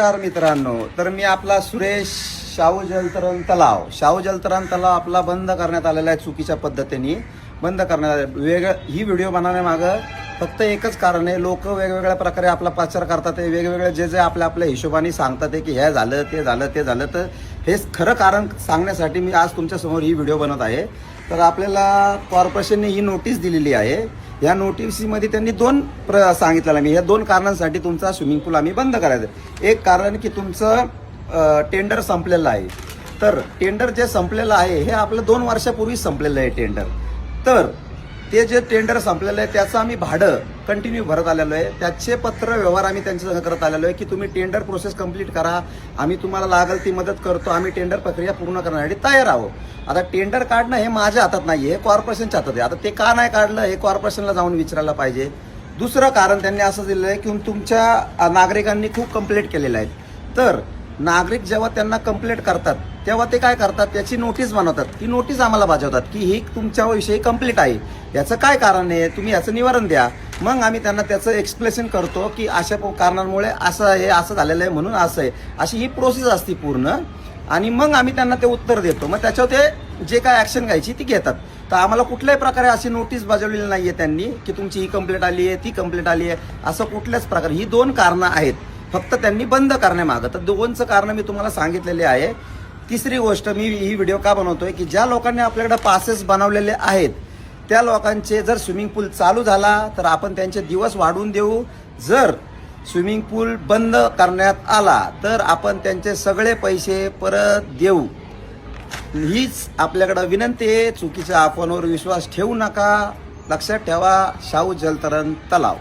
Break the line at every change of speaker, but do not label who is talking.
नमस्कार मित्रांनो, तर मी आपला सुरेश शाहू जलतरण तलाव आपला बंद करण्यात आलेला आहे. चुकीच्या पद्धतीने बंद करण्यात आले. ही व्हिडिओ बनवण्यामागं फक्त एकच कारण आहे. लोक वेगवेगळ्या प्रकारे आपला प्रचार करतात, वेगवेगळे जे आपल्या हिशोबाने सांगतात की हे झालं ते झालं. तर हे खरं कारण सांगण्यासाठी मी आज तुमच्यासमोर ही व्हिडिओ बनवत आहे. तर आपल्याला कॉर्पोरेशनने ही नोटीस दिलेली आहे. या नोटीसमध्ये त्यांनी सांगितलेलं मी या दोन कारणांसाठी तुमचा स्विमिंग पूल आम्ही बंद करायचं. एक कारण की तुमचं टेंडर संपलेलं आहे. तर टेंडर जे संपलेलं आहे हे आपलं 2 वर्षापूर्वी संपलेलं आहे टेंडर. तर ते जे टेंडर संपलेलं आहे त्याचं आम्ही भाडं कंटिन्यू भरत आलेलो आहे. त्याचे पत्र व्यवहार आम्ही त्यांच्यासंग करत आलेलो आहे की तुम्ही टेंडर प्रोसेस कंप्लीट करा, आम्ही तुम्हाला लागेल ती मदत करतो, आम्ही टेंडर प्रक्रिया पूर्ण करण्यासाठी तयार आहोत. आता टेंडर काढणं हे माझ्या हातात नाही, हे कॉर्पोरेशनच्या हातात आहे. आता ते का नाही काढलं हे कॉर्पोरेशनला जाऊन विचारायला पाहिजे. दुसरं कारण त्यांनी असं दिलं आहे की तुमच्या नागरिकांनी खूप कंप्लेंट केलेल्या आहेत. तर नागरिक जेव्हा त्यांना कंप्लेंट करतात तेव्हा ते काय करतात, त्याची नोटीस बनवतात. ती नोटीस आम्हाला बजावतात की ही तुमच्याविषयी कंप्लेंट आहे, याचं काय कारण आहे, तुम्ही याचं निवारण द्या. मग आम्ही त्यांना त्याचं एक्सप्लेनेशन करतो की अशा कारणांमुळे असं झालेलं आहे म्हणून असं आहे, अशी ही प्रोसेस असते पूर्ण. आणि मग आम्ही त्यांना ते उत्तर देतो. मग त्याच्यावर ते जे काय ॲक्शन घ्यायची ती घेतात. तर आम्हाला कुठल्याही प्रकारे अशी नोटीस बजावलेली नाही आहे त्यांनी की तुमची ही कंप्लेंट आली आहे ती कंप्लेंट आली आहे, असं कुठल्याच प्रकारे. ही 2 कारणं आहेत फक्त त्यांनी बंद करण्यामागं. तर 2चं कारण मी तुम्हाला सांगितलेले आहे. तिसरी गोष्ट, मी ही व्हिडिओ का बनवतोय की ज्या लोकांनी आपल्याकडे पासेस बनवलेले आहेत त्या लोकांचे जर स्विमिंग पूल चालू झाला तर आपण त्यांचे दिवस वाढवून देऊ. जर स्विमिंग पूल बंद करण्यात आला तर आपण त्यांचे सगळे पैसे परत देऊ. हीच आपल्याकडं विनंती आहे. चुकीच्या अफवांवर विश्वास ठेवू नका. लक्षात ठेवा, शाहू जलतरण तलाव.